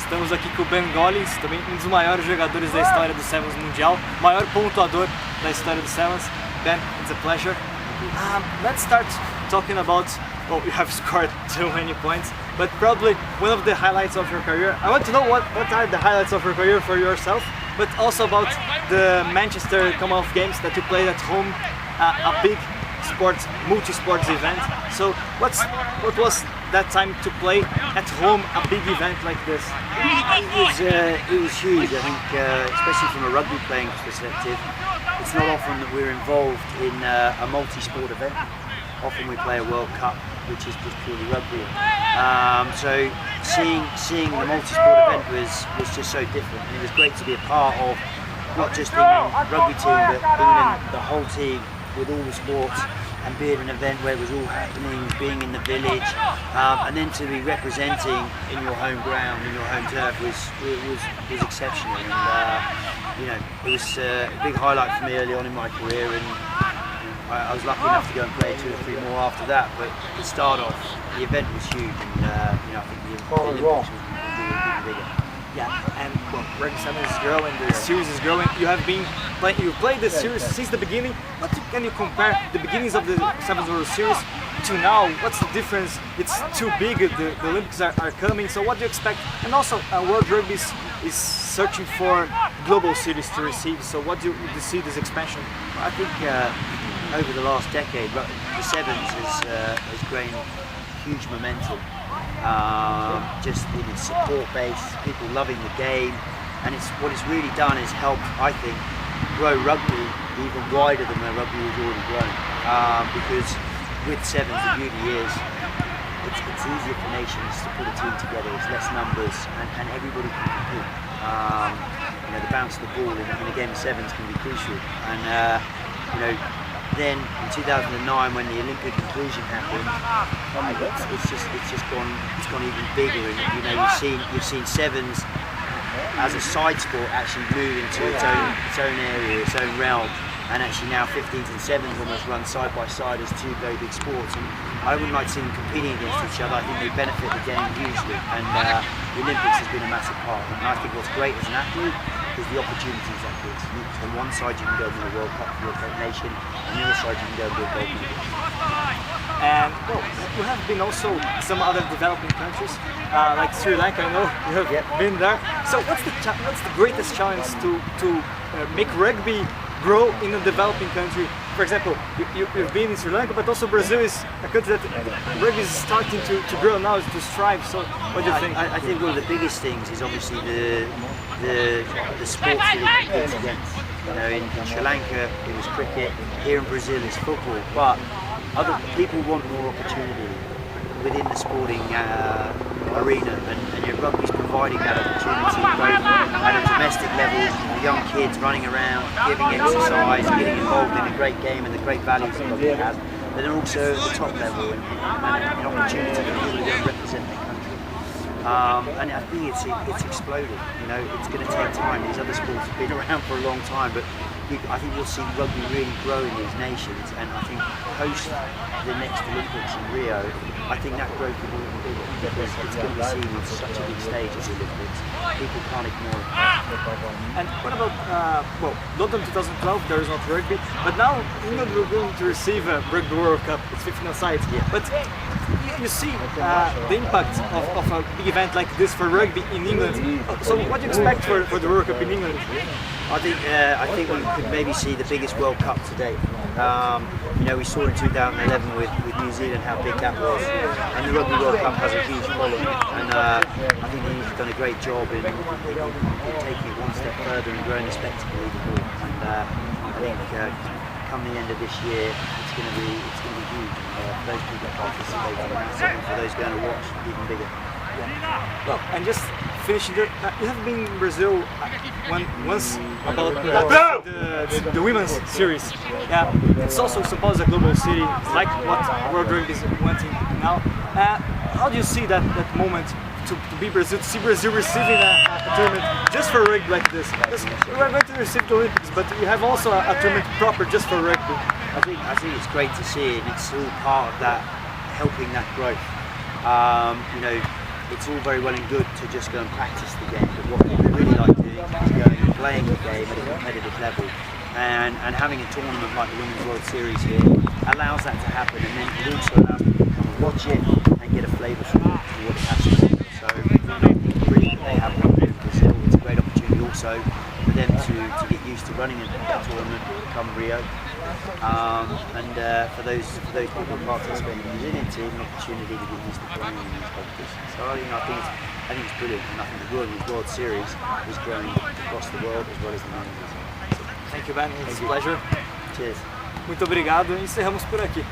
Estamos aqui com o Ben Gollings, também um dos maiores jogadores da história do Sevens mundial, maior pontuador da história do Sevens. Ben, it's a pleasure. Let's start talking about, well, you have scored too many points, but probably one of the highlights of your career. I want to know what are the highlights of your career for yourself, but also about the Manchester Commonwealth Games that you played at home, a big sports, multi-sports event. So what was that time to play at home a big event like this? It was huge. I think, especially from a rugby playing perspective, it's not often that we're involved in a multi-sport event. Often we play a World Cup, which is just purely rugby. So seeing the multi-sport event was just so different, and it was great to be a part of not just the England rugby team, but England, the whole team, with all the sports, and being an event where it was all happening, being in the village, and then to be representing in your home ground, in your home turf was exceptional. And you know, it was a big highlight for me early on in my career, and I was lucky enough to go and play 2 or 3 more after that. But to start off, the event was huge, and you know, I think the Olympics was even bigger. Yeah, and well, Rugby 7 is growing, the series is growing. You have been playing, you played this series since the beginning. What can you compare the beginnings of the Sevens World Series to now? What's the difference? It's too big, the Olympics are coming, so what do you expect? And also, World Rugby is searching for global series to receive, so what do you see this expansion? I think over the last decade, the Sevens has gained huge momentum. Just in its support base, people loving the game, and what it's really done is help, I think, grow rugby even wider than where rugby was already grown. Because with Sevens, the beauty is it's easier for nations to put a team together. It's less numbers, and everybody can compete. You know, the bounce of the ball in a game of Sevens can be crucial, and you know. Then in 2009, when the Olympic inclusion happened, it's gone even bigger. And you know, you've seen Sevens as a side sport actually move into its own area, its own realm, and actually now 15s and 7s almost run side by side as 2 very big sports. And I wouldn't like to see them competing against each other. I think they benefit the game hugely, and the Olympics has been a massive part of it. And I think what's great as an athlete is the opportunities that gives. On one side you can go to the World Cup for your great nation, on the other side you can go to a gold medal. And well, you have been also some other developing countries, like Sri Lanka. I know you have been there. So what's the greatest challenge to make rugby grow in a developing country? For example, you've been in Sri Lanka, but also Brazil is a country that rugby is starting to grow now, to strive. So what do you think? I think one of the biggest things is obviously the sports that it competes against. You know, in Sri Lanka it was cricket, here in Brazil it's football, but other people want more opportunity within the sporting arena, and your rugby's providing that opportunity both at a domestic level, the young kids running around, giving exercise, getting involved in a great game and the great values that rugby has, but then also at the top level and an opportunity for people to go and represent their country. And I think it's exploded. You know, it's going to take time. These other sports have been around for a long time, but I think you'll see rugby really grow in these nations. And I think post the next Olympics in Rio, I think that growth will be even bigger, because it's going to be seen on such a big stage as the Olympics. People can't ignore it. And what about well, London 2012? There is not rugby, but now England will going to receive a Rugby World Cup. It's 15 sides, but you see the impact of a big event like this for rugby in England. So what do you expect for the World Cup in England? I think we could maybe see the biggest World Cup to date. You know, we saw in 2011 with New Zealand how big that was, and the Rugby World Cup has a huge following, and I think they've done a great job in taking it one step further and growing the spectacle even more. And I think come the end of this year, it's going to be huge for those people participating, and for those going to watch, even bigger. Well, and just finishing there, you have been in Brazil once about the women's series. Yeah, it's also supposed a global city, it's like what World Rugby is wanting now. How do you see that moment to be Brazil, to see Brazil receiving a tournament just for rugby like this? Because we are going to receive the Olympics, but you have also a tournament proper just for rugby. I think it's great to see it. It's all part of that, helping that growth. You know, it's all very well and good to just go and practice the game, but what people really like doing is going and playing the game at a competitive level. And having a tournament like the Women's World Series here allows that to happen, and then it also allows people to come and watch it and get a flavour for what it has to offer. So brilliant that they have one here in Brazil. It's a great opportunity also for them to get used to running a tournament come Rio. For those people participating in the Brazilian team, an opportunity to get used to playing in these competitions. So I think it's brilliant, and I think the World Series is growing across the world as well as the men's. Thank you, Ben. It's a pleasure. Cheers. Muito obrigado e encerramos por aqui.